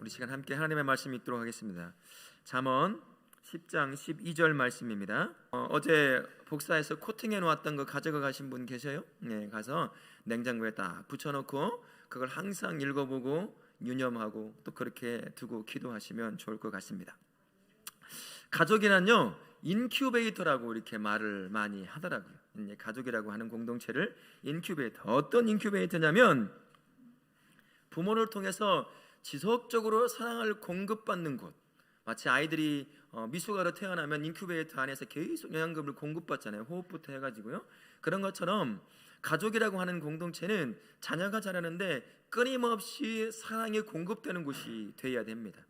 우리 시간 함께 하나님의 말씀 읽도록 하겠습니다. 잠언 10장 12절 말씀입니다. 어제 복사해서 코팅해 놓았던 거 가져가 가신 분 계세요? 네, 가서 냉장고에 딱 붙여놓고 그걸 항상 읽어보고 유념하고 또 그렇게 두고 기도하시면 좋을 것 같습니다. 가족이란요 인큐베이터라고 이렇게 말을 많이 하더라고요. 가족이라고 하는 공동체를 인큐베이터. 어떤 인큐베이터냐면 부모를 통해서 지속적으로 사랑을 공급받는 곳. 마치 아이들이 미숙아로 태어나면 인큐베이터 안에서 계속 영양금을 공급받잖아요. 호흡부터 해가지고요. 그런 것처럼 가족이라고 하는 공동체는 자녀가 자라는데 끊임없이 사랑이 공급되는 곳이 되어야 됩니다.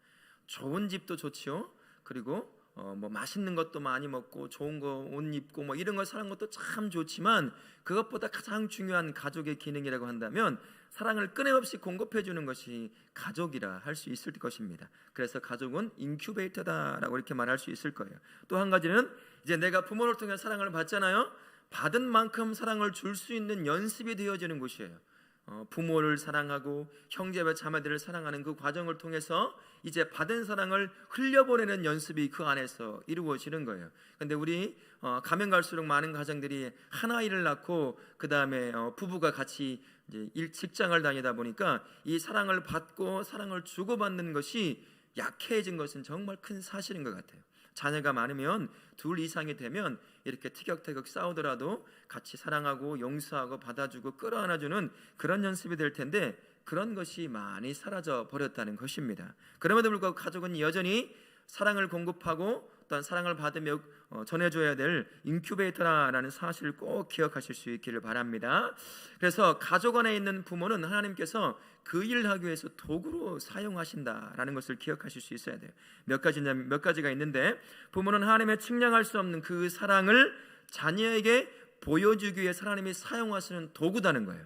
좋은 집도 좋지요. 그리고 뭐 맛있는 것도 많이 먹고 좋은 거 옷 입고 뭐 이런 걸 사는 것도 참 좋지만 그것보다 가장 중요한 가족의 기능이라고 한다면 사랑을 끊임없이 공급해 주는 것이 가족이라 할 수 있을 것입니다. 그래서 가족은 인큐베이터다라고 이렇게 말할 수 있을 거예요. 또 한 가지는 이제 내가 부모를 통해 사랑을 받잖아요. 받은 만큼 사랑을 줄 수 있는 연습이 되어지는 곳이에요. 부모를 사랑하고 형제와 자매들을 사랑하는 그 과정을 통해서 이제 받은 사랑을 흘려보내는 연습이 그 안에서 이루어지는 거예요. 근데 우리 가면 갈수록 많은 가정들이 한 아이를 낳고 그 다음에 부부가 같이 이제 직장을 다니다 보니까 이 사랑을 받고 사랑을 주고받는 것이 약해진 것은 정말 큰 사실인 것 같아요. 자녀가 많으면 둘 이상이 되면 이렇게 티격태격 싸우더라도 같이 사랑하고 용서하고 받아주고 끌어안아주는 그런 연습이 될 텐데 그런 것이 많이 사라져 버렸다는 것입니다. 그럼에도 불구하고 가족은 여전히 사랑을 공급하고 또한 사랑을 받으며 전해줘야 될 인큐베이터라는 사실을 꼭 기억하실 수 있기를 바랍니다. 그래서 가족 안에 있는 부모는 하나님께서 그 일을 하기 위해서 도구로 사용하신다라는 것을 기억하실 수 있어야 돼요. 몇 가지가 있는데 부모는 하나님의 측량할 수 없는 그 사랑을 자녀에게 보여주기 위해 하나님이 사용하시는 도구다는 거예요.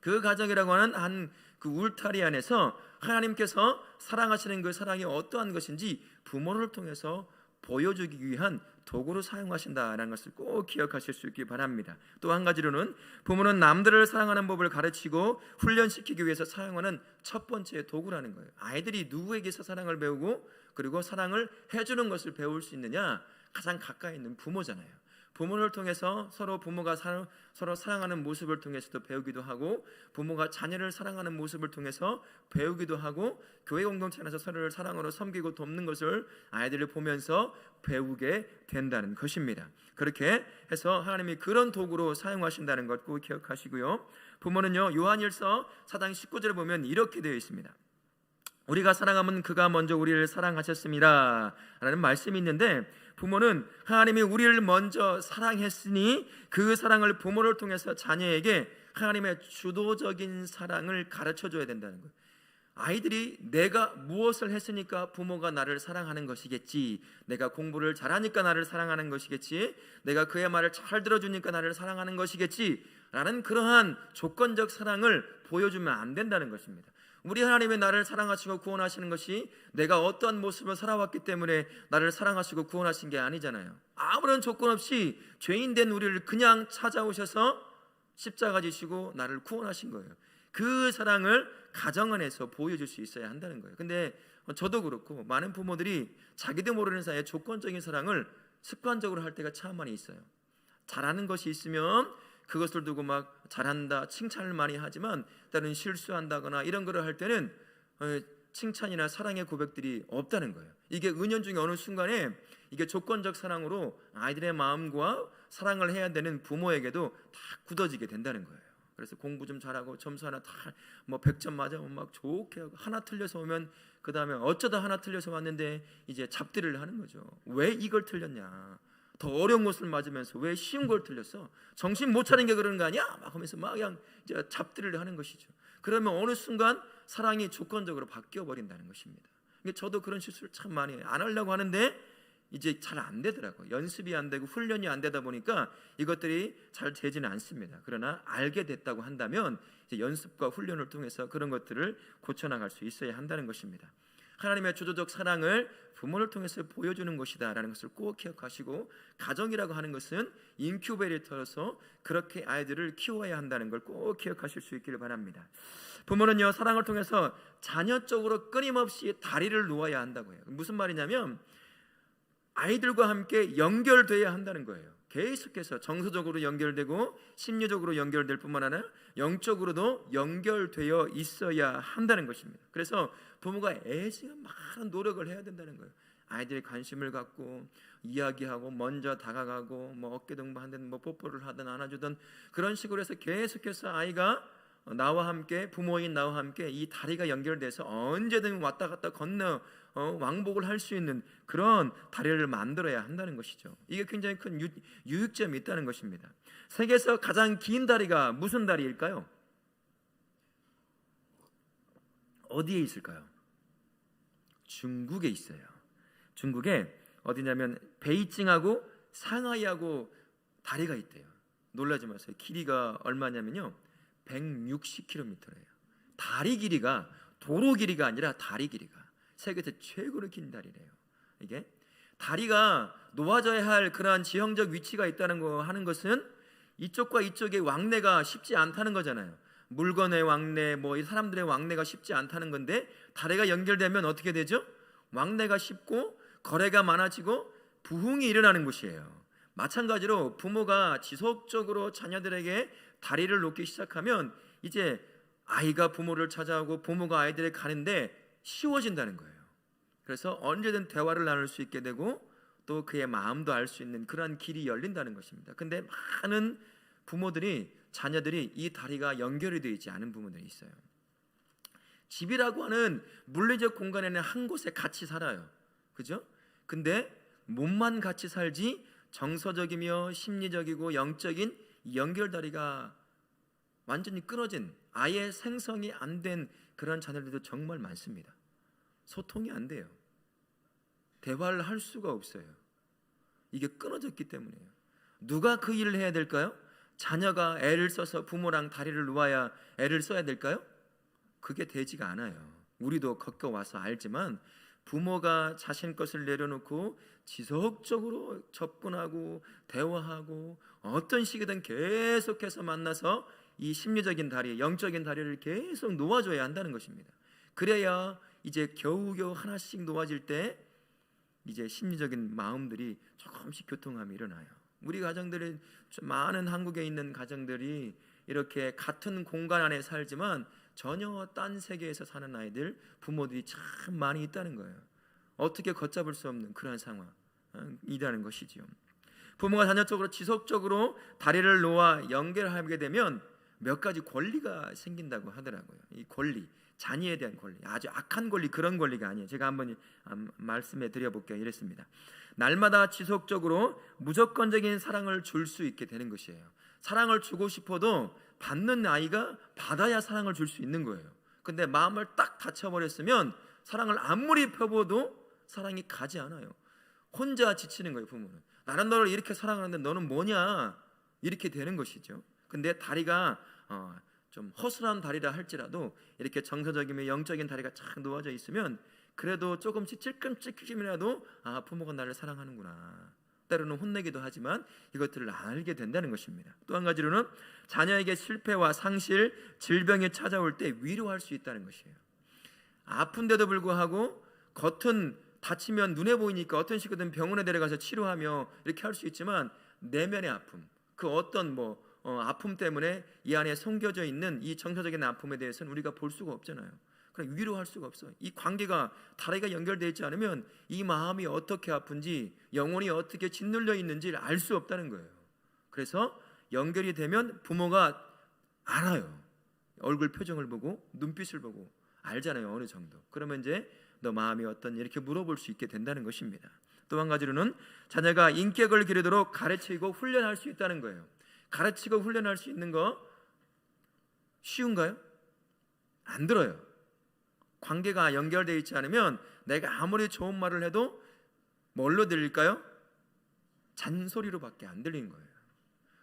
그 가정이라고 하는 한 그 울타리 안에서 하나님께서 사랑하시는 그 사랑이 어떠한 것인지 부모를 통해서 보여주기 위한 도구로 사용하신다는 것을 꼭 기억하실 수 있기 바랍니다. 또 한 가지로는 부모는 남들을 사랑하는 법을 가르치고 훈련시키기 위해서 사용하는 첫 번째 도구라는 거예요. 아이들이 누구에게서 사랑을 배우고 그리고 사랑을 해주는 것을 배울 수 있느냐? 가장 가까이 있는 부모잖아요. 부모를 통해서 부모가 서로 사랑하는 모습을 통해서도 배우기도 하고 부모가 자녀를 사랑하는 모습을 통해서 배우기도 하고 교회 공동체 안에서 서로를 사랑으로 섬기고 돕는 것을 아이들을 보면서 배우게 된다는 것입니다. 그렇게 해서 하나님이 그런 도구로 사용하신다는 것 꼭 기억하시고요. 부모는요 요한일서 4장 19절에 보면 이렇게 되어 있습니다. 우리가 사랑하면 그가 먼저 우리를 사랑하셨습니다 라는 말씀이 있는데 부모는 하나님이 우리를 먼저 사랑했으니 그 사랑을 부모를 통해서 자녀에게 하나님의 주도적인 사랑을 가르쳐줘야 된다는 거예요. 아이들이 내가 무엇을 했으니까 부모가 나를 사랑하는 것이겠지, 내가 공부를 잘하니까 나를 사랑하는 것이겠지, 내가 그의 말을 잘 들어주니까 나를 사랑하는 것이겠지 라는 그러한 조건적 사랑을 보여주면 안 된다는 것입니다. 우리 하나님이 나를 사랑하시고 구원하시는 것이 내가 어떠한 모습을 살아왔기 때문에 나를 사랑하시고 구원하신 게 아니잖아요. 아무런 조건 없이 죄인된 우리를 그냥 찾아오셔서 십자가 지시고 나를 구원하신 거예요. 그 사랑을 가정 안에서 보여줄 수 있어야 한다는 거예요. 근데 저도 그렇고 많은 부모들이 자기도 모르는 사이에 조건적인 사랑을 습관적으로 할 때가 참 많이 있어요. 잘하는 것이 있으면 그것을 두고 막 잘한다 칭찬을 많이 하지만 때로는 실수한다거나 이런 거를 할 때는 칭찬이나 사랑의 고백들이 없다는 거예요. 이게 은연중에 어느 순간에 이게 조건적 사랑으로 아이들의 마음과 사랑을 해야 되는 부모에게도 다 굳어지게 된다는 거예요. 그래서 공부 좀 잘하고 점수 하나 다 뭐 100점 맞으면 막 좋게 하고 하나 틀려서 오면 그 다음에 어쩌다 하나 틀려서 왔는데 이제 잡들이를 하는 거죠. 왜 이걸 틀렸냐, 더 어려운 것을 맞으면서 왜 쉬운 걸 틀렸어? 정신 못 차린 게 그러는 거 아니야? 막 하면서 막 그냥 이제 잡들이를 하는 것이죠. 그러면 어느 순간 사랑이 조건적으로 바뀌어 버린다는 것입니다. 저도 그런 실수를 참 많이 해요. 안 하려고 하는데 이제 잘 안 되더라고요. 연습이 안 되고 훈련이 안 되다 보니까 이것들이 잘 되지는 않습니다. 그러나 알게 됐다고 한다면 이제 연습과 훈련을 통해서 그런 것들을 고쳐나갈 수 있어야 한다는 것입니다. 하나님의 주도적 사랑을 부모를 통해서 보여주는 것이다라는 것을 꼭 기억하시고, 가정이라고 하는 것은 인큐베이터로서 그렇게 아이들을 키워야 한다는 걸 꼭 기억하실 수 있기를 바랍니다. 부모는요, 사랑을 통해서 자녀 쪽으로 끊임없이 다리를 놓아야 한다고 해요. 무슨 말이냐면 아이들과 함께 연결돼야 한다는 거예요. 계속해서 정서적으로 연결되고 심리적으로 연결될 뿐만 아니라 영적으로도 연결되어 있어야 한다는 것입니다. 그래서 부모가 애쓰는 많은 노력을 해야 된다는 거예요. 아이들이 관심을 갖고 이야기하고 먼저 다가가고 뭐 어깨 동무하든 뭐 뽀뽀를 하든 안아주든 그런 식으로 해서 계속해서 아이가 나와 함께, 부모인 나와 함께 이 다리가 연결돼서 언제든 왔다 갔다 건너 왕복을 할 수 있는 그런 다리를 만들어야 한다는 것이죠. 이게 굉장히 큰 유익점이 있다는 것입니다. 세계에서 가장 긴 다리가 무슨 다리일까요? 어디에 있을까요? 중국에 있어요. 중국에 어디냐면 베이징하고 상하이하고 다리가 있대요. 놀라지 마세요. 길이가 얼마냐면요, 160km래요. 다리 길이가, 도로 길이가 아니라 다리 길이가 세계에서 최고로 긴 다리래요. 이게 다리가 놓아져야 할 그러한 지형적 위치가 있다는 거 하는 것은 이쪽과 이쪽의 왕래가 쉽지 않다는 거잖아요. 물건의 왕래, 뭐 이 사람들의 왕래가 쉽지 않다는 건데, 다리가 연결되면 어떻게 되죠? 왕래가 쉽고 거래가 많아지고 부흥이 일어나는 곳이에요. 마찬가지로 부모가 지속적으로 자녀들에게 다리를 놓기 시작하면 이제 아이가 부모를 찾아오고 부모가 아이들에 가는데 쉬워진다는 거예요. 그래서 언제든 대화를 나눌 수 있게 되고 또 그의 마음도 알 수 있는 그러한 길이 열린다는 것입니다. 근데 많은 부모들이, 자녀들이 이 다리가 연결이 되어 있지 않은 부모들이 있어요. 집이라고 하는 물리적 공간에는 한 곳에 같이 살아요. 그죠? 근데 몸만 같이 살지 정서적이며 심리적이고 영적인 연결다리가 완전히 끊어진, 아예 생성이 안 된 그런 자녀들도 정말 많습니다. 소통이 안 돼요. 대화를 할 수가 없어요. 이게 끊어졌기 때문이에요. 누가 그 일을 해야 될까요? 자녀가 애를 써서 부모랑 다리를 놓아야 애를 써야 될까요? 그게 되지가 않아요. 우리도 겪어와서 알지만 부모가 자신 것을 내려놓고 지속적으로 접근하고 대화하고 어떤 식이든 계속해서 만나서 이 심리적인 다리, 영적인 다리를 계속 놓아줘야 한다는 것입니다. 그래야 이제 겨우겨우 하나씩 놓아질 때 이제 심리적인 마음들이 조금씩 교통함이 일어나요. 우리 가정들이, 많은 한국에 있는 가정들이 이렇게 같은 공간 안에 살지만 전혀 딴 세계에서 사는 아이들, 부모들이 참 많이 있다는 거예요. 어떻게 걷잡을 수 없는 그런 상황이라는 것이지요. 부모가 자녀 쪽으로 지속적으로 다리를 놓아 연결하게 되면 몇 가지 권리가 생긴다고 하더라고요. 이 권리, 자녀에 대한 권리, 아주 악한 권리, 그런 권리가 아니에요. 제가 한번 말씀해 드려볼게요. 이랬습니다. 날마다 지속적으로 무조건적인 사랑을 줄 수 있게 되는 것이에요. 사랑을 주고 싶어도 받는 아이가 받아야 사랑을 줄 수 있는 거예요. 근데 마음을 딱 닫혀버렸으면 사랑을 아무리 펴봐도 사랑이 가지 않아요. 혼자 지치는 거예요. 부모는 나는 너를 이렇게 사랑하는데 너는 뭐냐, 이렇게 되는 것이죠. 근데 다리가 좀 허술한 다리라 할지라도 이렇게 정서적이며 영적인 다리가 쫙 놓아져 있으면 그래도 조금씩 찔끔찔끔이라도 부모가 나를 사랑하는구나, 때로는 혼내기도 하지만 이것들을 알게 된다는 것입니다. 또 한 가지로는 자녀에게 실패와 상실, 질병이 찾아올 때 위로할 수 있다는 것이에요. 아픈데도 불구하고 겉은 다치면 눈에 보이니까 어떤 식으로든 병원에 데려가서 치료하며 이렇게 할 수 있지만 내면의 아픔, 그 어떤 아픔 때문에 이 안에 숨겨져 있는 이 정서적인 아픔에 대해서는 우리가 볼 수가 없잖아요. 그럼 위로할 수가 없어요. 이 관계가, 다리가 연결되어 있지 않으면 이 마음이 어떻게 아픈지, 영혼이 어떻게 짓눌려 있는지를 알 수 없다는 거예요. 그래서 연결이 되면 부모가 알아요. 얼굴 표정을 보고 눈빛을 보고 알잖아요, 어느 정도. 그러면 이제 너 마음이 어떤, 이렇게 물어볼 수 있게 된다는 것입니다. 또 한 가지로는 자녀가 인격을 기르도록 가르치고 훈련할 수 있다는 거예요. 가르치고 훈련할 수 있는 거 쉬운가요? 안 들어요. 관계가 연결되어 있지 않으면 내가 아무리 좋은 말을 해도 뭘로 들릴까요? 잔소리로밖에 안 들리는 거예요.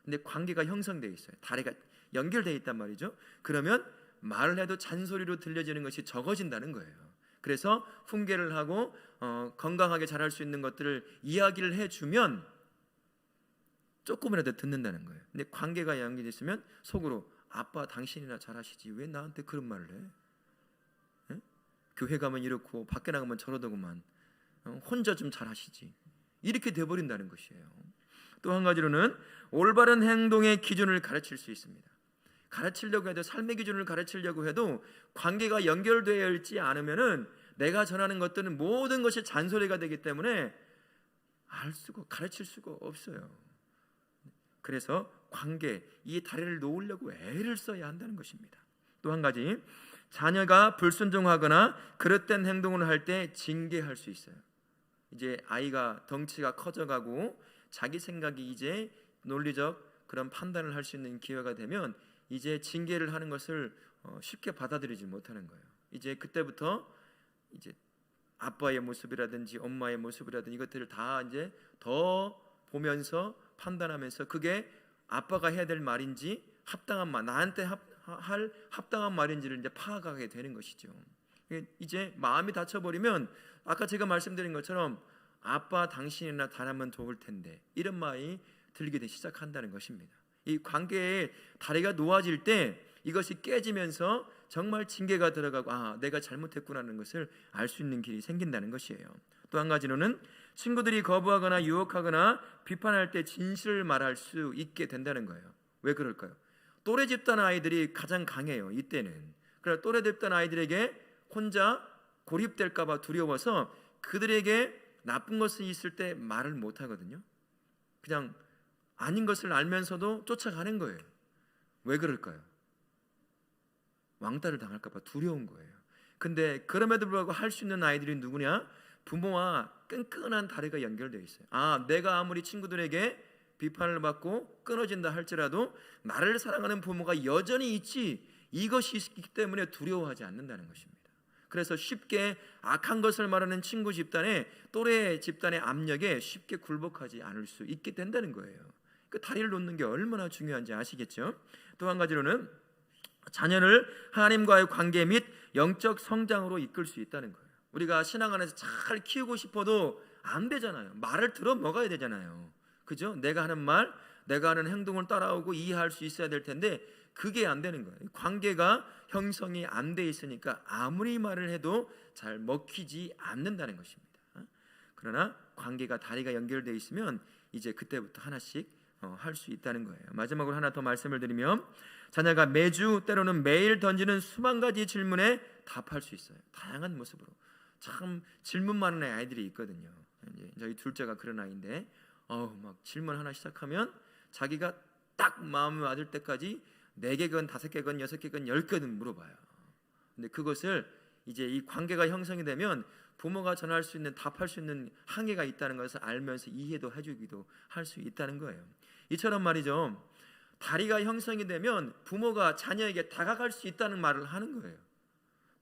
근데 관계가 형성되어 있어요. 다리가 연결되어 있단 말이죠. 그러면 말을 해도 잔소리로 들려지는 것이 적어진다는 거예요. 그래서 훈계를 하고 건강하게 자랄 수 있는 것들을 이야기를 해주면 조금이라도 듣는다는 거예요. 근데 관계가 연결됐으면 속으로 아빠 당신이나 잘하시지 왜 나한테 그런 말을 해? 에? 교회 가면 이렇고 밖에 나가면 저러더구만. 혼자 좀 잘하시지. 이렇게 돼버린다는 것이에요. 또 한 가지로는 올바른 행동의 기준을 가르칠 수 있습니다. 가르치려고 해도 삶의 기준을 가르치려고 해도 관계가 연결되어 있지 않으면은 내가 전하는 것들은 모든 것이 잔소리가 되기 때문에 가르칠 수가 없어요. 그래서 관계, 이 다리를 놓으려고 애를 써야 한다는 것입니다. 또 한 가지, 자녀가 불순종하거나 그릇된 행동을 할 때 징계할 수 있어요. 이제 아이가 덩치가 커져가고 자기 생각이 이제 논리적 그런 판단을 할 수 있는 기회가 되면 이제 징계를 하는 것을 쉽게 받아들이지 못하는 거예요. 이제 그때부터 이제 아빠의 모습이라든지 엄마의 모습이라든지 이것들을 다 이제 더 보면서 판단하면서 그게 아빠가 해야 될 말인지 합당한 말, 나한테 할 합당한 말인지를 이제 파악하게 되는 것이죠. 이제 마음이 닫혀버리면 아까 제가 말씀드린 것처럼 아빠 당신이나 잘하면 좋을 텐데 이런 말이 들게 되기 시작한다는 것입니다. 이 관계에 다리가 놓아질 때 이것이 깨지면서 정말 징계가 들어가고 내가 잘못했구나는 것을 알 수 있는 길이 생긴다는 것이에요. 또 한 가지로는 친구들이 거부하거나 유혹하거나 비판할 때 진실을 말할 수 있게 된다는 거예요. 왜 그럴까요? 또래 집단 아이들이 가장 강해요. 이때는. 그래서 또래 집단 아이들에게 혼자 고립될까 봐 두려워서 그들에게 나쁜 것이 있을 때 말을 못 하거든요. 그냥 아닌 것을 알면서도 쫓아가는 거예요. 왜 그럴까요? 왕따를 당할까 봐 두려운 거예요. 근데 그럼에도 불구하고 할 수 있는 아이들이 누구냐? 부모와 끈끈한 다리가 연결되어 있어요. 내가 아무리 친구들에게 비판을 받고 끊어진다 할지라도 나를 사랑하는 부모가 여전히 있지, 이것이 있기 때문에 두려워하지 않는다는 것입니다. 그래서 쉽게 악한 것을 말하는 친구 집단에 또래 집단의 압력에 쉽게 굴복하지 않을 수 있게 된다는 거예요. 그 다리를 놓는 게 얼마나 중요한지 아시겠죠? 또 한 가지로는 자녀를 하나님과의 관계 및 영적 성장으로 이끌 수 있다는 거예요. 우리가 신앙 안에서 잘 키우고 싶어도 안 되잖아요. 말을 들어 먹어야 되잖아요. 그죠? 내가 하는 말, 내가 하는 행동을 따라오고 이해할 수 있어야 될 텐데 그게 안 되는 거예요. 관계가 형성이 안 돼 있으니까 아무리 말을 해도 잘 먹히지 않는다는 것입니다. 그러나 관계가 다리가 연결되어 있으면 이제 그때부터 하나씩 할 수 있다는 거예요. 마지막으로 하나 더 말씀을 드리면 자녀가 매주 때로는 매일 던지는 수만 가지 질문에 답할 수 있어요. 다양한 모습으로. 참 질문 많은 아이들이 있거든요. 이제 저희 둘째가 그런 아이인데 막 질문 하나 시작하면 자기가 딱 마음에 와닿을 때까지 4개건 5개건 6개건 10개든 물어봐요. 근데 그것을 이제 이 관계가 형성이 되면 부모가 전할 수 있는 답할 수 있는 한계가 있다는 것을 알면서 이해도 해주기도 할 수 있다는 거예요. 이처럼 말이죠. 다리가 형성이 되면 부모가 자녀에게 다가갈 수 있다는 말을 하는 거예요.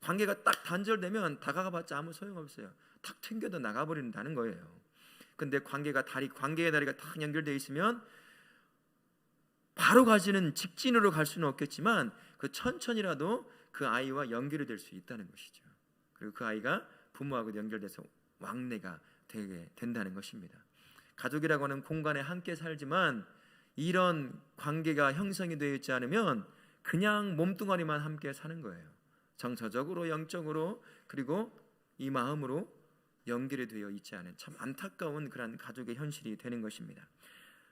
관계가 딱 단절되면 다가가봤자 아무 소용없어요. 탁 튕겨도 나가버린다는 거예요. 근데 관계의 다리가 딱 연결되어 있으면 바로 가지는 직진으로 갈 수는 없겠지만 그 천천히라도 그 아이와 연결이 될 수 있다는 것이죠. 그리고 그 아이가 부모하고 연결돼서 왕래가 되게 된다는 것입니다. 가족이라고 하는 공간에 함께 살지만 이런 관계가 형성이 되어 있지 않으면 그냥 몸뚱아리만 함께 사는 거예요. 정서적으로, 영적으로, 그리고 이 마음으로 연결이 되어 있지 않은 참 안타까운 그런 가족의 현실이 되는 것입니다.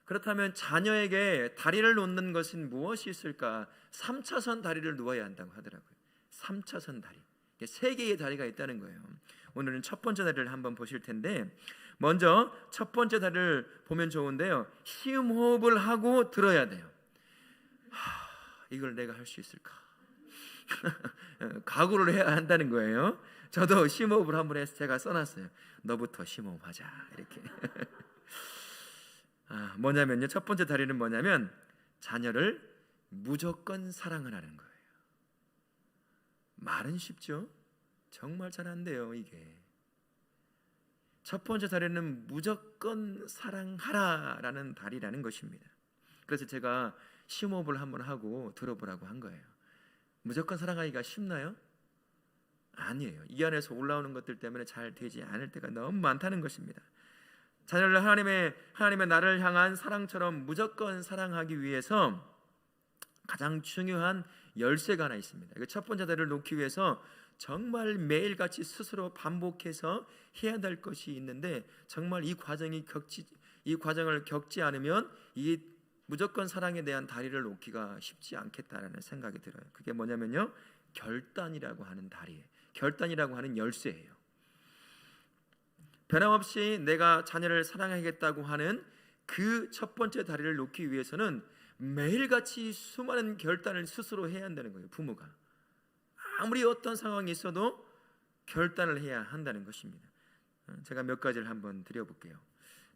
그렇다면 자녀에게 다리를 놓는 것은 무엇이 있을까? 3차선 다리를 놓아야 한다고 하더라고요. 3차선 다리. 3개의 다리가 있다는 거예요. 오늘은 첫 번째 다리를 한번 보실 텐데 먼저 첫 번째 다리를 보면 좋은데요. 시음 호흡을 하고 들어야 돼요. 이걸 내가 할 수 있을까? 각오를 해야 한다는 거예요. 저도 심호흡을 한번 해서 제가 써놨어요. 너부터 심호흡하자 이렇게. 뭐냐면요. 첫 번째 다리는 뭐냐면 자녀를 무조건 사랑을 하는 거예요. 말은 쉽죠. 정말 잘 안 돼요. 이게 첫 번째 다리는 무조건 사랑하라라는 다리라는 것입니다. 그래서 제가 심호흡을 한번 하고 들어보라고 한 거예요. 무조건 사랑하기가 쉽나요? 아니에요. 이 안에서 올라오는 것들 때문에 잘 되지 않을 때가 너무 많다는 것입니다. 자녀를 하나님의 나를 향한 사랑처럼 무조건 사랑하기 위해서 가장 중요한 열쇠가 하나 있습니다. 첫 번째 자리를 놓기 위해서 정말 매일같이 스스로 반복해서 해야 될 것이 있는데, 정말 이 과정을 겪지 않으면 이 무조건 사랑에 대한 다리를 놓기가 쉽지 않겠다라는 생각이 들어요. 그게 뭐냐면요, 결단이라고 하는 다리예요. 결단이라고 하는 열쇠예요. 변함없이 내가 자녀를 사랑하겠다고 하는 그 첫 번째 다리를 놓기 위해서는 매일같이 수많은 결단을 스스로 해야 한다는 거예요. 부모가 아무리 어떤 상황이 있어도 결단을 해야 한다는 것입니다. 제가 몇 가지를 한번 드려볼게요.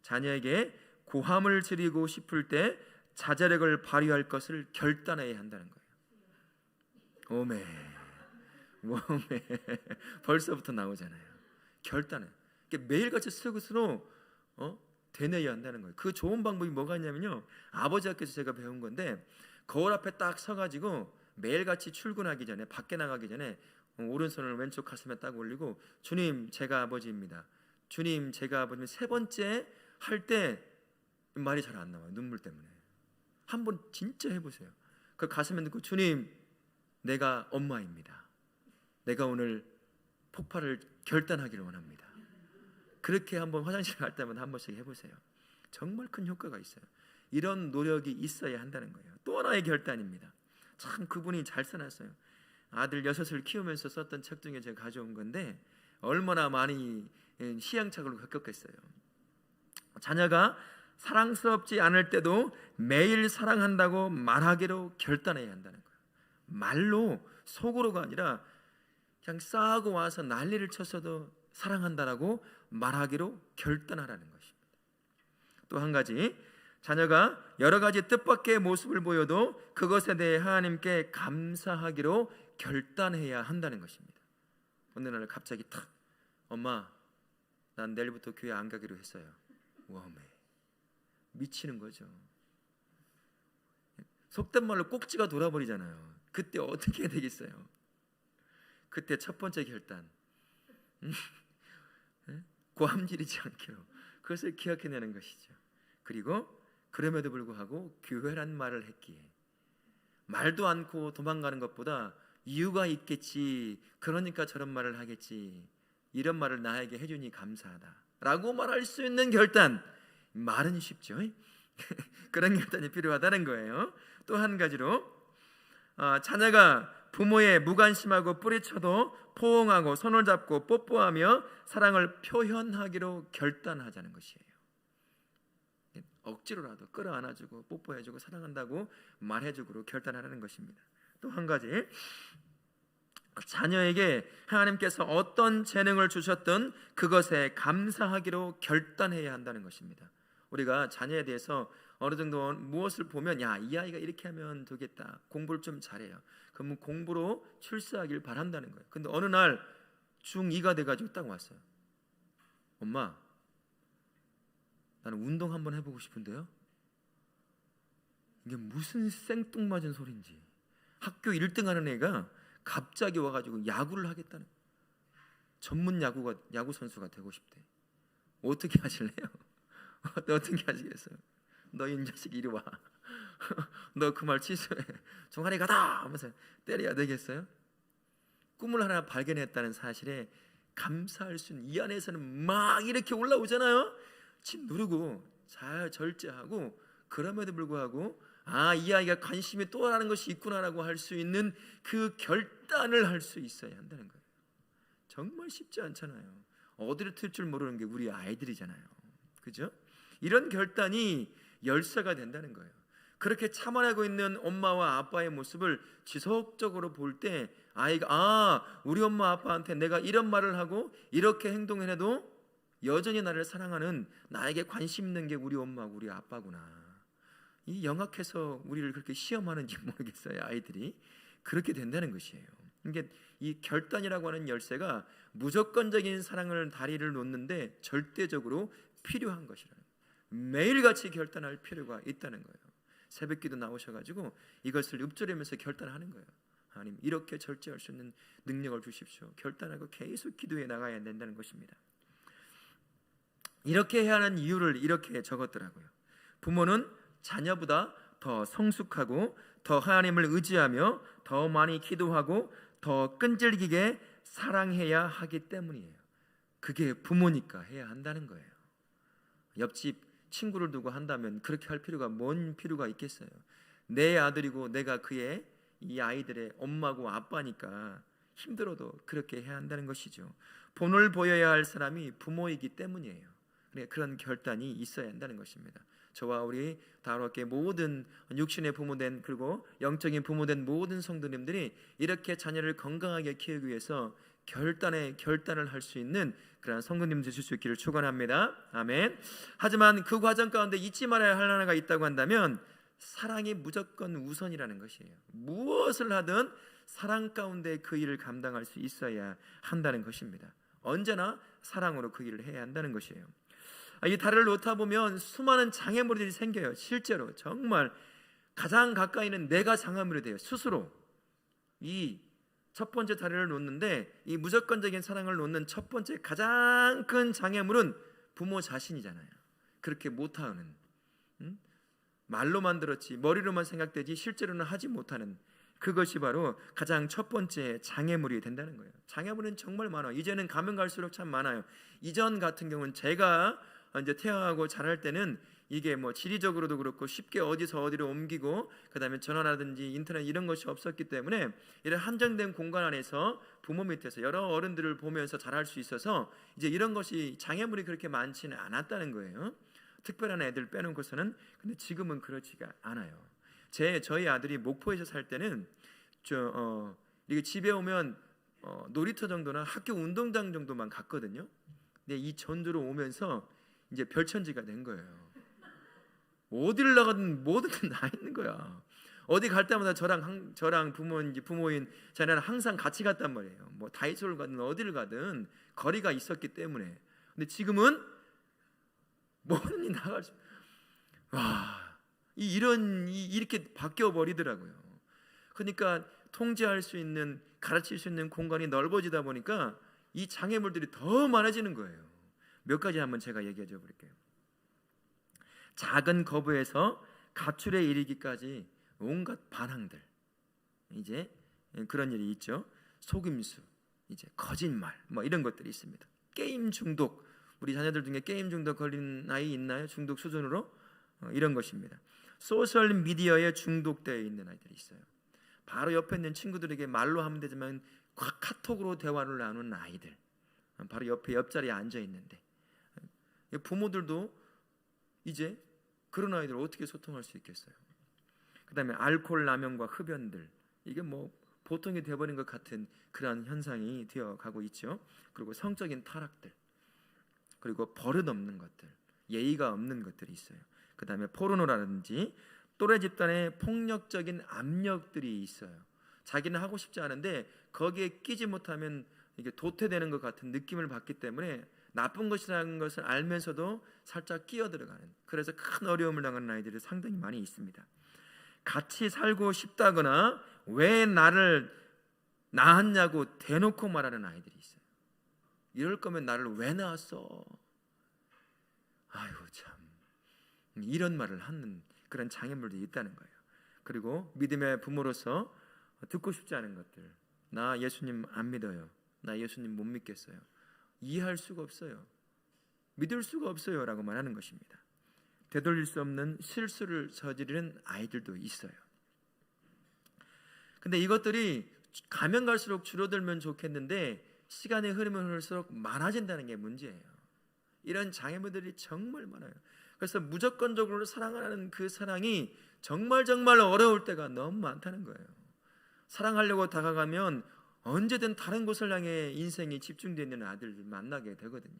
자녀에게 고함을 지르고 싶을 때 자제력을 발휘할 것을 결단해야 한다는 거예요. 오메 벌써부터 나오잖아요. 결단은 매일같이 스스로 되뇌어야 한다는 거예요. 그 좋은 방법이 뭐가 있냐면요, 아버지 학교에서 제가 배운 건데, 거울 앞에 딱 서가지고 매일같이 출근하기 전에, 밖에 나가기 전에 오른손을 왼쪽 가슴에 딱 올리고, 주님 제가 아버지입니다, 주님 제가 아버지입니다, 세 번째 할 때 말이 잘 안 나와요. 눈물 때문에. 한번 진짜 해보세요. 그 가슴에 넣고, 주님 내가 엄마입니다, 내가 오늘 폭발을 결단하기를 원합니다. 그렇게 한번 화장실 갈 때마다 한 번씩 해보세요. 정말 큰 효과가 있어요. 이런 노력이 있어야 한다는 거예요. 또 하나의 결단입니다. 참 그분이 잘 써놨어요. 아들 6을 키우면서 썼던 책 중에 제가 가져온 건데, 얼마나 많이 시행착오를 겪었겠어요. 자녀가 사랑스럽지 않을 때도 매일 사랑한다고 말하기로 결단해야 한다는 거예요. 말로, 속으로가 아니라 그냥 싸우고 와서 난리를 쳤어도 사랑한다라고 말하기로 결단하라는 것입니다. 또 한 가지, 자녀가 여러 가지 뜻밖의 모습을 보여도 그것에 대해 하나님께 감사하기로 결단해야 한다는 것입니다. 어느 날 갑자기 탁, 엄마 난 내일부터 교회 안 가기로 했어요. 와메, 미치는 거죠. 속된 말로 꼭지가 돌아버리잖아요. 그때 어떻게 해야 되겠어요? 그때 첫 번째 결단, 고함 지르지 않기로, 그것을 기억해내는 것이죠. 그리고 그럼에도 불구하고 교회란 말을 했기에, 말도 않고 도망가는 것보다 이유가 있겠지, 그러니까 저런 말을 하겠지, 이런 말을 나에게 해주니 감사하다 라고 말할 수 있는 결단, 말은 쉽죠. 그런 결단이 필요하다는 거예요. 또 한 가지로, 자녀가 부모의 무관심하고 뿌리쳐도 포옹하고 손을 잡고 뽀뽀하며 사랑을 표현하기로 결단하자는 것이에요. 억지로라도 끌어안아주고 뽀뽀해주고 사랑한다고 말해주기로 결단하라는 것입니다. 또 한 가지, 자녀에게 하나님께서 어떤 재능을 주셨든 그것에 감사하기로 결단해야 한다는 것입니다. 우리가 자녀에 대해서 어느 정도 무엇을 보면, 야, 이 아이가 이렇게 하면 되겠다, 공부를 좀 잘해요, 그러면 공부로 출세하길 바란다는 거예요. 근데 어느 날 중2가 돼가지고 딱 왔어요. 엄마, 나는 운동 한번 해보고 싶은데요. 이게 무슨 생뚱맞은 소린지, 학교 1등 하는 애가 갑자기 와가지고 야구를 하겠다는, 전문 야구 선수가 되고 싶대. 어떻게 하실래요? 어떻게 하시겠어요? 너 이 자식 이리 와. 너 그 말 취소해. 종아리 가다 하면서 때려야 되겠어요? 꿈을 하나 발견했다는 사실에 감사할 수 있는, 이 안에서는 막 이렇게 올라오잖아요. 침 누르고 잘 절제하고, 그럼에도 불구하고 이 아이가 관심이 또 다른 것이 있구나라고 할 수 있는 그 결단을 할 수 있어야 한다는 거예요. 정말 쉽지 않잖아요. 어디를 틀 줄 모르는 게 우리 아이들이잖아요. 그죠? 이런 결단이 열쇠가 된다는 거예요. 그렇게 참아내고 있는 엄마와 아빠의 모습을 지속적으로 볼 때 아이가, 우리 엄마 아빠한테 내가 이런 말을 하고 이렇게 행동해도 여전히 나를 사랑하는, 나에게 관심 있는 게 우리 엄마고 우리 아빠구나. 이 영악해서 우리를 그렇게 시험하는지 모르겠어요. 아이들이 그렇게 된다는 것이에요. 이게 이 결단이라고 하는 열쇠가 무조건적인 사랑을 다리를 놓는데 절대적으로 필요한 것이라는 거예요. 매일같이 결단할 필요가 있다는 거예요. 새벽기도 나오셔가지고 이것을 읊조리면서 결단하는 거예요. 하나님 이렇게 절제할 수 있는 능력을 주십시오. 결단하고 계속 기도해 나가야 된다는 것입니다. 이렇게 해야 하는 이유를 이렇게 적었더라고요. 부모는 자녀보다 더 성숙하고 더 하나님을 의지하며 더 많이 기도하고 더 끈질기게 사랑해야 하기 때문이에요. 그게 부모니까 해야 한다는 거예요. 옆집 친구를 두고 한다면 그렇게 할 필요가 뭔 필요가 있겠어요. 내 아들이고 내가 그의 이 아이들의 엄마고 아빠니까 힘들어도 그렇게 해야 한다는 것이죠. 본을 보여야 할 사람이 부모이기 때문이에요. 그런 결단이 있어야 한다는 것입니다. 저와 우리 다락교회 모든 육신의 부모된 그리고 영적인 부모된 모든 성도님들이 이렇게 자녀를 건강하게 키우기 위해서 결단을 할 수 있는 그런 성도님 되실 수 있기를 축원합니다. 아멘. 하지만 그 과정 가운데 잊지 말아야 할 하나가 있다고 한다면 사랑이 무조건 우선이라는 것이에요. 무엇을 하든 사랑 가운데 그 일을 감당할 수 있어야 한다는 것입니다. 언제나 사랑으로 그 일을 해야 한다는 것이에요. 이 다리를 놓다 보면 수많은 장애물들이 생겨요. 실제로 정말 가장 가까이는 내가 장애물이 돼요. 스스로 이 첫 번째 다리를 놓는데 이 무조건적인 사랑을 놓는 첫 번째 가장 큰 장애물은 부모 자신이잖아요. 그렇게 못하는 말로만 들었지 머리로만 생각되지 실제로는 하지 못하는 그것이 바로 가장 첫 번째 장애물이 된다는 거예요. 장애물은 정말 많아요. 이제는 가면 갈수록 참 많아요. 이전 같은 경우는 제가 이제 태어나고 자랄 때는 이게 뭐 지리적으로도 그렇고 쉽게 어디서 어디로 옮기고 그다음에 전화라든지 인터넷 이런 것이 없었기 때문에 이런 한정된 공간 안에서 부모 밑에서 여러 어른들을 보면서 자랄 수 있어서 이제 이런 것이 장애물이 그렇게 많지는 않았다는 거예요. 특별한 애들 빼놓고서는. 근데 지금은 그렇지가 않아요. 저희 아들이 목포에서 살 때는 이게 집에 오면 놀이터 정도나 학교 운동장 정도만 갔거든요. 근데 이 전주로 오면서 이제 별천지가 된 거예요. 어디를 나가든 뭐든 다 있는 거야. 어디 갈 때마다 저랑 부모인 자녀는 항상 같이 갔단 말이에요. 뭐 다이소를 가든 어디를 가든 거리가 있었기 때문에. 근데 지금은 뭐든지 나갈 수. 이렇게 바뀌어 버리더라고요. 그러니까 통제할 수 있는, 가르칠 수 있는 공간이 넓어지다 보니까 이 장애물들이 더 많아지는 거예요. 몇 가지 한번 제가 얘기해 줘 볼게요. 작은 거부에서 가출에 이르기까지 온갖 반항들, 이제 그런 일이 있죠. 속임수, 이제 거짓말, 뭐 이런 것들이 있습니다. 게임 중독, 우리 자녀들 중에 게임 중독 걸린 아이 있나요? 중독 수준으로 이런 것입니다. 소셜 미디어에 중독되어 있는 아이들이 있어요. 바로 옆에 있는 친구들에게 말로 하면 되지만 카톡으로 대화를 나누는 아이들, 바로 옆자리에 앉아 있는데 부모들도 이제 그런 아이들을 어떻게 소통할 수 있겠어요? 그 다음에 알코올 남용과 흡연들, 이게 뭐 보통이 되어버린 것 같은 그러한 현상이 되어가고 있죠. 그리고 성적인 타락들, 그리고 버릇 없는 것들, 예의가 없는 것들이 있어요. 그 다음에 포르노라든지 또래 집단의 폭력적인 압력들이 있어요. 자기는 하고 싶지 않은데 거기에 끼지 못하면 이게 도태되는 것 같은 느낌을 받기 때문에 나쁜 것이라는 것을 알면서도 살짝 끼어들어가는, 그래서 큰 어려움을 당하는 아이들이 상당히 많이 있습니다. 같이 살고 싶다거나 왜 나를 낳았냐고 대놓고 말하는 아이들이 있어요. 이럴 거면 나를 왜 낳았어? 아이고 참, 이런 말을 하는 그런 장애물도 있다는 거예요. 그리고 믿음의 부모로서 듣고 싶지 않은 것들, 나 예수님 안 믿어요, 나 예수님 못 믿겠어요, 이해할 수가 없어요, 믿을 수가 없어요 라고 말하는 것입니다. 되돌릴 수 없는 실수를 저지르는 아이들도 있어요. 근데 이것들이 가면 갈수록 줄어들면 좋겠는데 시간이 흐르면 흐를수록 많아진다는 게 문제예요. 이런 장애물들이 정말 많아요. 그래서 무조건적으로 사랑하는 그 사랑이 정말 어려울 때가 너무 많다는 거예요. 사랑하려고 다가가면 언제든 다른 곳을 향해 인생이 집중되어 있는 아들을 만나게 되거든요.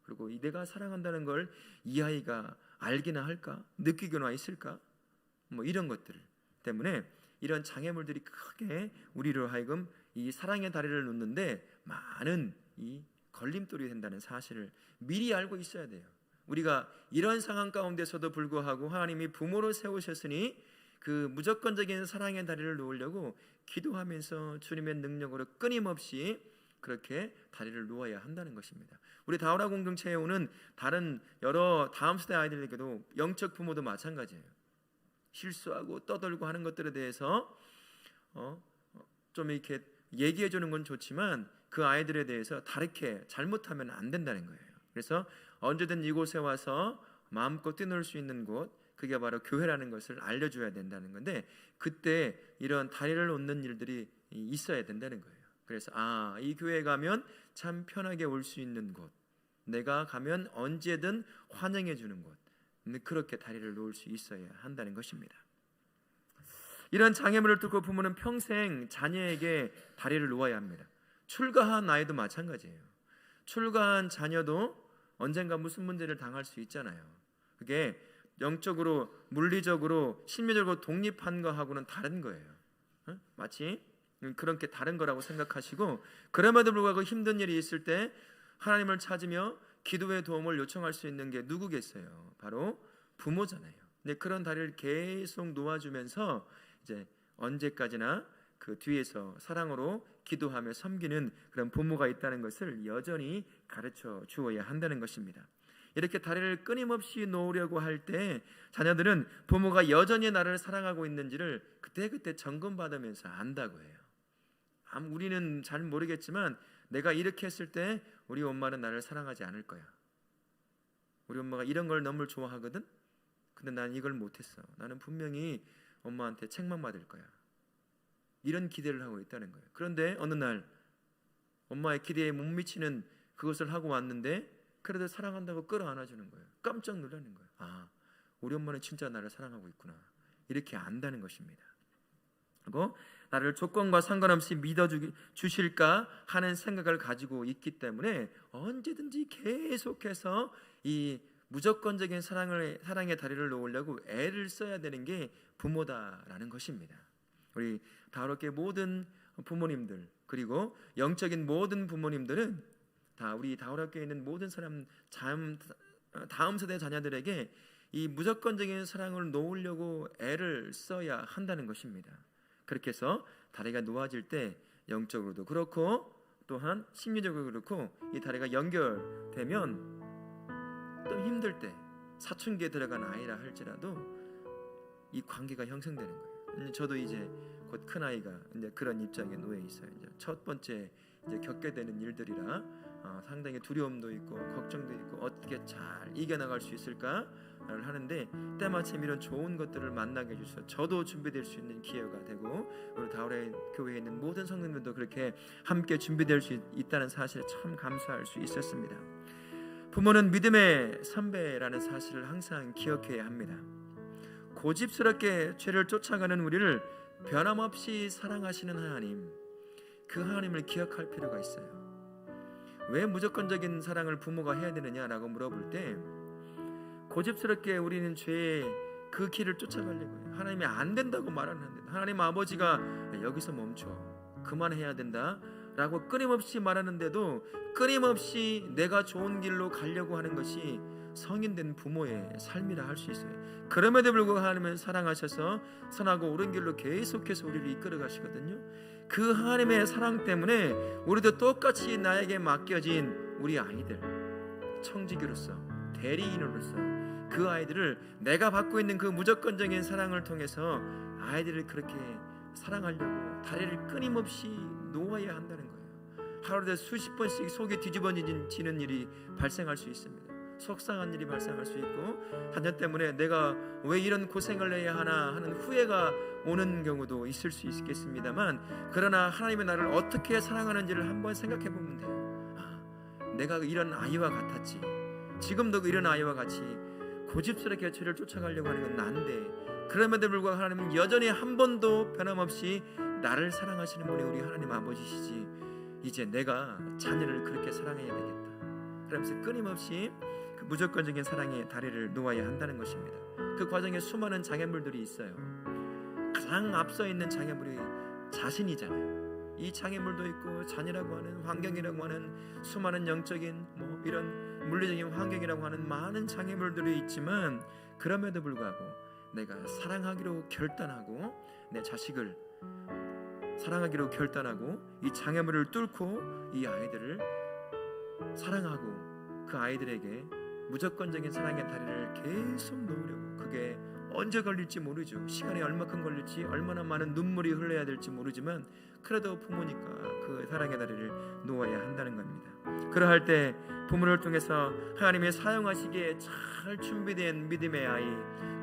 그리고 내가 사랑한다는 걸 이 아이가 알기나 할까? 느끼거나 있을까? 뭐 이런 것들 때문에 이런 장애물들이 크게 우리로 하여금 이 사랑의 다리를 놓는데 많은 이 걸림돌이 된다는 사실을 미리 알고 있어야 돼요. 우리가 이런 상황 가운데서도 불구하고 하나님이 부모로 세우셨으니 그 무조건적인 사랑의 다리를 놓으려고 기도하면서 주님의 능력으로 끊임없이 그렇게 다리를 놓아야 한다는 것입니다. 우리 다우라 공동체에 오는 다른 여러 다음 세대 아이들에게도 영적 부모도 마찬가지예요. 실수하고 떠들고 하는 것들에 대해서 좀 이렇게 얘기해 주는 건 좋지만 그 아이들에 대해서 다르게 잘못하면 안 된다는 거예요. 그래서 언제든 이곳에 와서 마음껏 뛰놀 수 있는 곳, 그게 바로 교회라는 것을 알려줘야 된다는 건데, 그때 이런 다리를 놓는 일들이 있어야 된다는 거예요. 그래서 이 교회에 가면 참 편하게 올 수 있는 곳, 내가 가면 언제든 환영해 주는 곳, 그렇게 다리를 놓을 수 있어야 한다는 것입니다. 이런 장애물을 뚫고 부모는 평생 자녀에게 다리를 놓아야 합니다. 출가한 아이도 마찬가지예요. 출가한 자녀도 언젠가 무슨 문제를 당할 수 있잖아요. 그게 영적으로, 물리적으로, 심리적으로 독립한 거하고는 다른 거예요. 마치 그렇게 다른 거라고 생각하시고, 그럼에도 불구하고 힘든 일이 있을 때 하나님을 찾으며 기도의 도움을 요청할 수 있는 게 누구겠어요? 바로 부모잖아요. 근데 그런 다리를 계속 놓아주면서 이제 언제까지나 그 뒤에서 사랑으로 기도하며 섬기는 그런 부모가 있다는 것을 여전히 가르쳐 주어야 한다는 것입니다. 이렇게 다리를 끊임없이 놓으려고 할 때 자녀들은 부모가 여전히 나를 사랑하고 있는지를 그때그때 점검받으면서 안다고 해요. 우리는 잘 모르겠지만 내가 이렇게 했을 때 우리 엄마는 나를 사랑하지 않을 거야. 우리 엄마가 이런 걸 너무 좋아하거든. 근데 난 이걸 못했어. 나는 분명히 엄마한테 책망받을 거야. 이런 기대를 하고 있다는 거예요. 그런데 어느 날 엄마의 기대에 못 미치는 그것을 하고 왔는데 그래도 사랑한다고 끌어안아주는 거예요. 깜짝 놀라는 거예요. 우리 엄마는 진짜 나를 사랑하고 있구나. 이렇게 안다는 것입니다. 그리고 나를 조건과 상관없이 믿어주실까 하는 생각을 가지고 있기 때문에 언제든지 계속해서 이 무조건적인 사랑의 다리를 놓으려고 애를 써야 되는 게 부모다라는 것입니다. 우리 다우라교회 모든 부모님들, 그리고 영적인 모든 부모님들은 다 우리 다우라교회에 있는 모든 사람, 다음 세대 자녀들에게 이 무조건적인 사랑을 놓으려고 애를 써야 한다는 것입니다. 그렇게 해서 다리가 놓아질 때 영적으로도 그렇고 또한 심리적으로 그렇고 이 다리가 연결되면 또 힘들 때 사춘기에 들어간 아이라 할지라도 이 관계가 형성되는 거예요. 저도 이제 곧 큰 아이가 이제 그런 입장에 놓여 있어요. 이제 첫 번째 이제 겪게 되는 일들이라 상당히 두려움도 있고 걱정도 있고 어떻게 잘 이겨나갈 수 있을까를 하는데 때마침 이런 좋은 것들을 만나게 해주셔서 저도 준비될 수 있는 기회가 되고 우리 다우라 교회에 있는 모든 성도님들도 그렇게 함께 준비될 수 있다는 사실에 참 감사할 수 있었습니다. 부모는 믿음의 선배라는 사실을 항상 기억해야 합니다. 고집스럽게 죄를 쫓아가는 우리를 변함없이 사랑하시는 하나님, 그 하나님을 기억할 필요가 있어요. 왜 무조건적인 사랑을 부모가 해야 되느냐라고 물어볼 때 고집스럽게 우리는 죄의 그 길을 쫓아가려고 해요. 하나님이 안 된다고 말하는데 하나님 아버지가 여기서 멈춰, 그만해야 된다 라고 끊임없이 말하는데도 끊임없이 내가 좋은 길로 가려고 하는 것이 성인된 부모의 삶이라 할 수 있어요. 그럼에도 불구하고 하나님은 사랑하셔서 선하고 옳은 길로 계속해서 우리를 이끌어 가시거든요. 그 하나님의 사랑 때문에 우리도 똑같이 나에게 맡겨진 우리 아이들, 청지기로서, 대리인으로서 그 아이들을 내가 받고 있는 그 무조건적인 사랑을 통해서 아이들을 그렇게 사랑하려고 다리를 끊임없이 놓아야 한다는 거예요. 하루에 수십 번씩 속이 뒤집어지는 일이 발생할 수 있습니다. 속상한 일이 발생할 수 있고 자녀 때문에 내가 왜 이런 고생을 해야 하나 하는 후회가 오는 경우도 있을 수 있겠습니다만, 그러나 하나님의 나를 어떻게 사랑하는지를 한번 생각해 보면 돼요. 내가 이런 아이와 같았지, 지금도 이런 아이와 같이 고집스럽게 죄를 쫓아가려고 하는 건 난데, 그럼에도 불구하고 하나님은 여전히 한 번도 변함없이 나를 사랑하시는 분이 우리 하나님 아버지시지, 이제 내가 자녀를 그렇게 사랑해야 되겠다 그러면서 끊임없이 그 무조건적인 사랑의 다리를 놓아야 한다는 것입니다. 그 과정에 수많은 장애물들이 있어요. 가장 앞서 있는 장애물이 자신이잖아요. 이 장애물도 있고 자녀라고 하는 환경이라고 하는 수많은 영적인 이런 물리적인 환경이라고 하는 많은 장애물들이 있지만, 그럼에도 불구하고 내가 사랑하기로 결단하고 내 자식을 사랑하기로 결단하고 이 장애물을 뚫고 이 아이들을 사랑하고 그 아이들에게 무조건적인 사랑의 다리를 계속 놓으려고, 그게 언제 걸릴지 모르죠. 시간이 얼마큼 걸릴지, 얼마나 많은 눈물이 흘러야 될지 모르지만 그래도 부모니까 그 사랑의 다리를 놓아야 한다는 겁니다. 그러할 때 부모를 통해서 하나님이 사용하시기에 잘 준비된 믿음의 아이,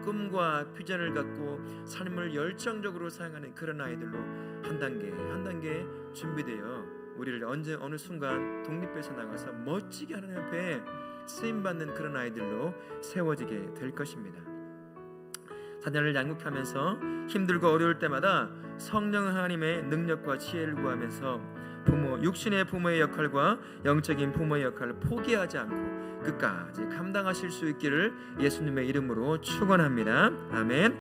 꿈과 비전을 갖고 삶을 열정적으로 사용하는 그런 아이들로 한 단계 한 단계 준비되어 우리를 언제 어느 순간 독립해서 나가서 멋지게 하나님 앞에 쓰임받는 그런 아이들로 세워지게 될 것입니다. 자녀를 양육하면서 힘들고 어려울 때마다 성령 하나님의 능력과 지혜를 구하면서 육신의 부모의 역할과 영적인 부모의 역할을 포기하지 않고 끝까지 감당하실 수 있기를 예수님의 이름으로 축원합니다. 아멘.